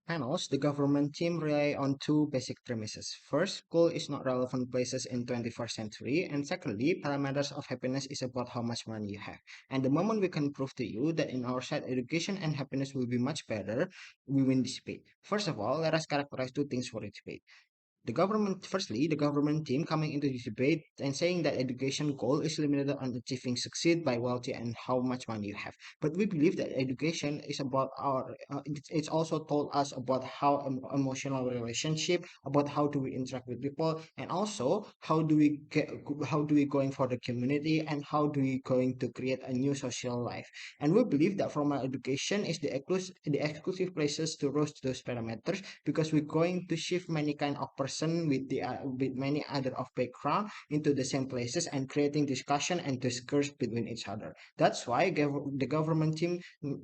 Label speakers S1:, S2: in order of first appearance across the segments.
S1: panels, the government team rely on two basic premises. First, school is not relevant places in 21st century, and secondly, parameters of happiness is about how much money you have. And the moment we can prove to you that in our side education and happiness will be much better, we win this debate. First of all, let us characterize two things for each debate. The government team coming into this debate and saying that education goal is limited on achieving succeed by wealthy and how much money you have. But we believe that education is about it's also told us about how emotional relationship, about how do we interact with people, and also how do we going for the community and how do we going to create a new social life. And we believe that formal education is the exclusive places to roast those parameters because we're going to shift many kind of person with many other of background into the same places and creating discussion and discourse between each other. That's why the government team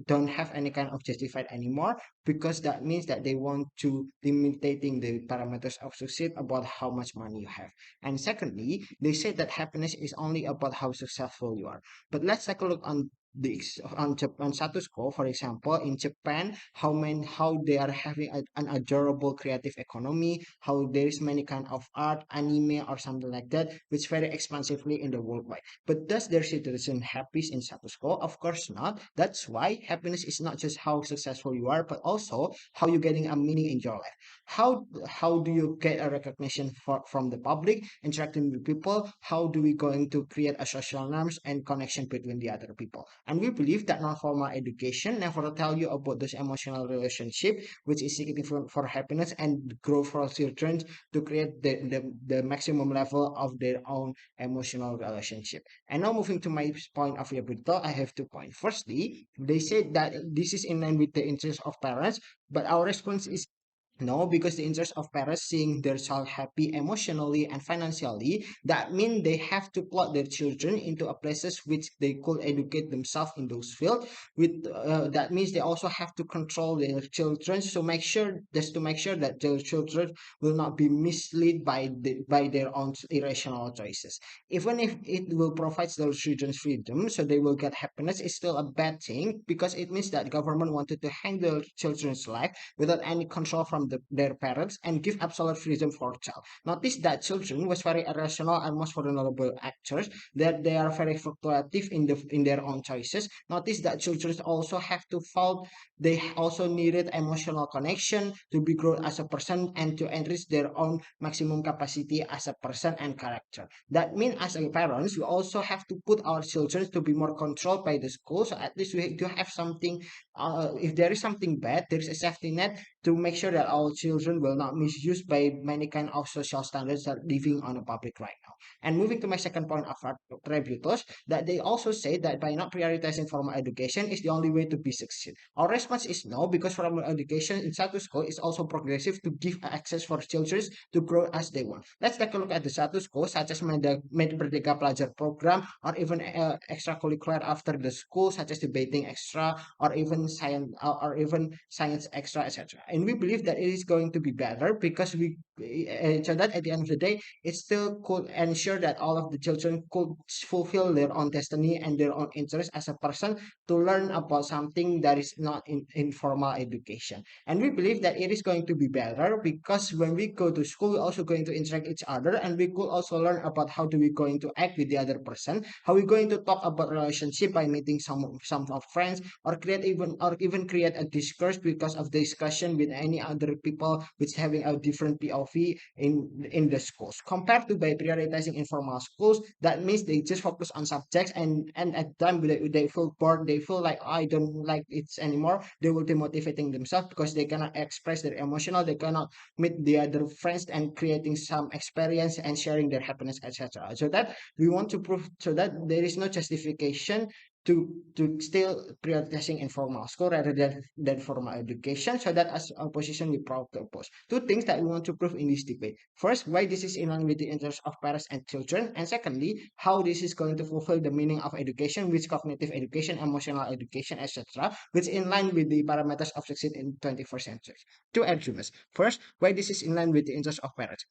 S1: don't have any kind of justified anymore because that means that they want to limiting the parameters of success about how much money you have. And secondly, they say that happiness is only about how successful you are. But let's take a look on on status quo, for example, in Japan, how they are having an adorable creative economy, how there is many kind of art, anime or something like that, which very expansively in the worldwide. But does their citizen happy in status quo? Of course not. That's why happiness is not just how successful you are, but also how you getting a meaning in your life. How do you get a recognition from the public, interacting with people? How do we going to create a social norms and connection between the other people? And we believe that non-formal education never tell you about this emotional relationship, which is significant for happiness and growth for children to create the maximum level of their own emotional relationship. And now moving to my point of view, I have 2 points. Firstly, they said that this is in line with the interest of parents, but our response is no, because the interest of parents seeing their child happy emotionally and financially, that means they have to plot their children into a places which they could educate themselves in those fields. With that means they also have to control their children, so make sure just to make sure that their children will not be misled by their own irrational choices. Even if it will provide their children freedom, so they will get happiness, it's still a bad thing because it means that government wanted to handle children's life without any control from their parents and give absolute freedom for child. Notice that children was very irrational and most vulnerable actors, that they are very fluctuative in their own choices. Notice that children also have to fall. They also needed emotional connection to be grown as a person and to enrich their own maximum capacity as a person and character. That means as a parents, we also have to put our children to be more controlled by the school. So at least we do have something if there is something bad, there is a safety net to make sure that our children will not misuse by many kind of social standards that living on a public right now. And moving to my second point of attributors, that they also say that by not prioritizing formal education is the only way to be succeed. Our response is no, because formal education in status quo is also progressive to give access for children to grow as they want. Let's take a look at the status quo, such as Merdeka Pelajar program, or even extracurricular after the school, such as debating extra, or even science extra, etc. And we believe that it is going to be better because we so that at the end of the day it still could ensure that all of the children could fulfill their own destiny and their own interest as a person to learn about something that is not in informal education. And we believe that it is going to be better because when we go to school we're also going to interact each other, and we could also learn about how do we going to act with the other person, how we going to talk about relationship by meeting some of friends, or even create a discourse because of the discussion with any other people which having a different POV in the schools. Compared to by prioritizing informal schools, that means they just focus on subjects, and at the time they feel bored, they feel like I don't like it anymore. They will demotivating themselves because they cannot express their emotional, they cannot meet the other friends and creating some experience and sharing their happiness, etc. So that we want to prove so that there is no justification to still prioritizing informal school rather than formal education, so that as opposition we proud to oppose. Two things that we want to prove in this debate. First, why this is in line with the interests of parents and children, and secondly, how this is going to fulfill the meaning of education, which cognitive education, emotional education, etc., which in line with the parameters of success in 21st century. Two arguments. First, why this is in line with the interests of parents.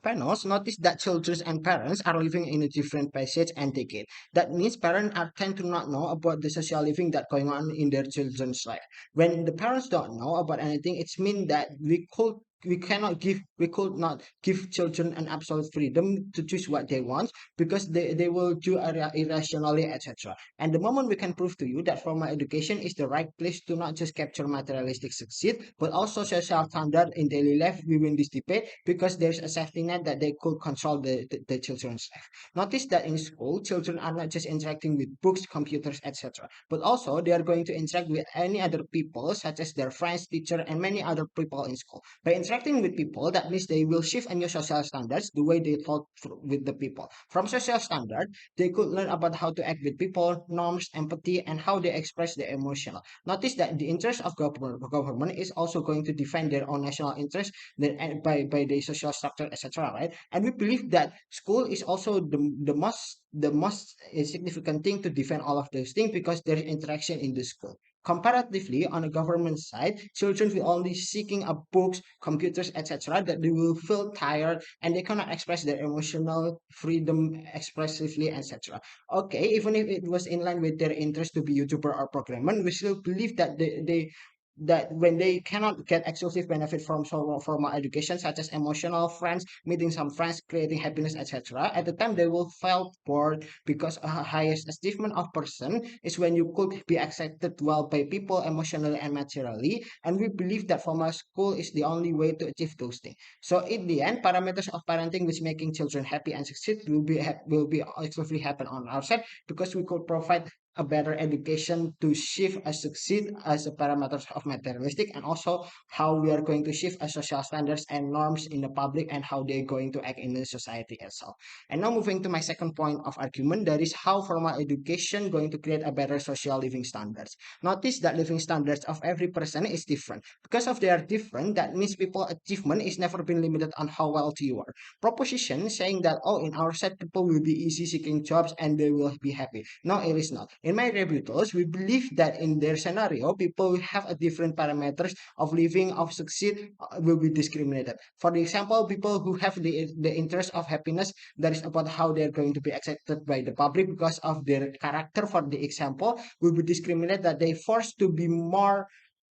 S1: panels notice that children and parents are living in a different passage and decade. That means parents are tend to not know about the social living that going on in their children's life. When the parents don't know about anything, it's mean that we could not give children an absolute freedom to choose what they want because they will do irrationally, etc. And the moment we can prove to you that formal education is the right place to not just capture materialistic succeed, but also social standard in daily life, we win this debate because there's a safety net that they could control the children's life. Notice that in school, children are not just interacting with books, computers, etc., but also they are going to interact with any other people, such as their friends, teacher, and many other people in school. By interacting with people, that means they will shift a new social standards, the way they talk with the people. From social standard, they could learn about how to act with people, norms, empathy, and how they express their emotional. Notice that the interest of government is also going to define their own national interest by the social structure, etc. Right? And we believe that school is also the most significant thing to defend all of those things because there is interaction in the school. Comparatively, on the government side, children will only seeking a books, computers, etc. that they will feel tired and they cannot express their emotional freedom expressively, etc. Okay, even if it was in line with their interest to be YouTuber or programmer, we still believe that that when they cannot get exclusive benefit from formal education, such as emotional friends, meeting some friends, creating happiness, etc., at the time they will feel bored because a highest achievement of person is when you could be accepted well by people emotionally and materially. And we believe that formal school is the only way to achieve those things. So in the end, parameters of parenting which making children happy and succeed will be exclusively happen on our side because we could provide a better education to shift and succeed as a parameters of materialistic and also how we are going to shift as social standards and norms in the public and how they're going to act in the society itself. And now moving to my second point of argument, that is how formal education going to create a better social living standards. Notice that living standards of every person is different. Because of they are different, that means people achievement is never been limited on how wealthy you are. Proposition saying that, oh, in our set people will be easy seeking jobs and they will be happy. No, it is not. In my rebuttals, we believe that in their scenario, people will have a different parameters of living, of succeed, will be discriminated. For the example, people who have the interest of happiness, that is about how they're going to be accepted by the public because of their character, for the example, will be discriminated that they forced to be more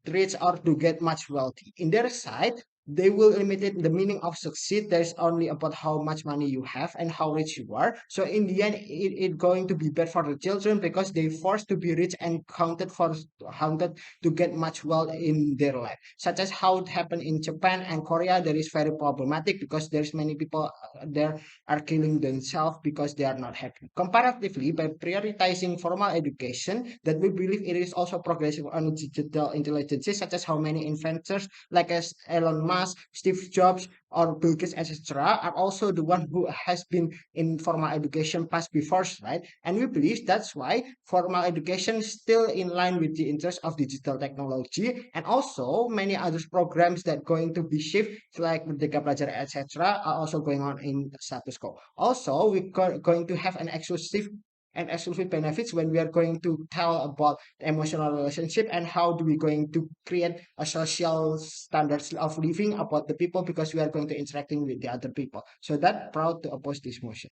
S1: rich or to get much wealthy. In their side, they will limit it. The meaning of succeed, there's only about how much money you have and how rich you are. So in the end, it going to be bad for the children because they forced to be rich and counted to get much wealth in their life. Such as how it happened in Japan and Korea, that is very problematic because there's many people there are killing themselves because they are not happy. Comparatively, by prioritizing formal education, that we believe it is also progressive on digital intelligence, such as how many inventors like as Elon Musk, Steve Jobs, or Bill Gates, etc., are also the one who has been in formal education past before, right? And we believe that's why formal education is still in line with the interest of digital technology, and also many other programs that going to be shift like Merdeka Pelajar, etc., are also going on in status quo. Also, going to have an exclusive benefits when we are going to tell about the emotional relationship and how do we going to create a social standards of living about the people because we are going to interacting with the other people. So that proud to oppose this motion.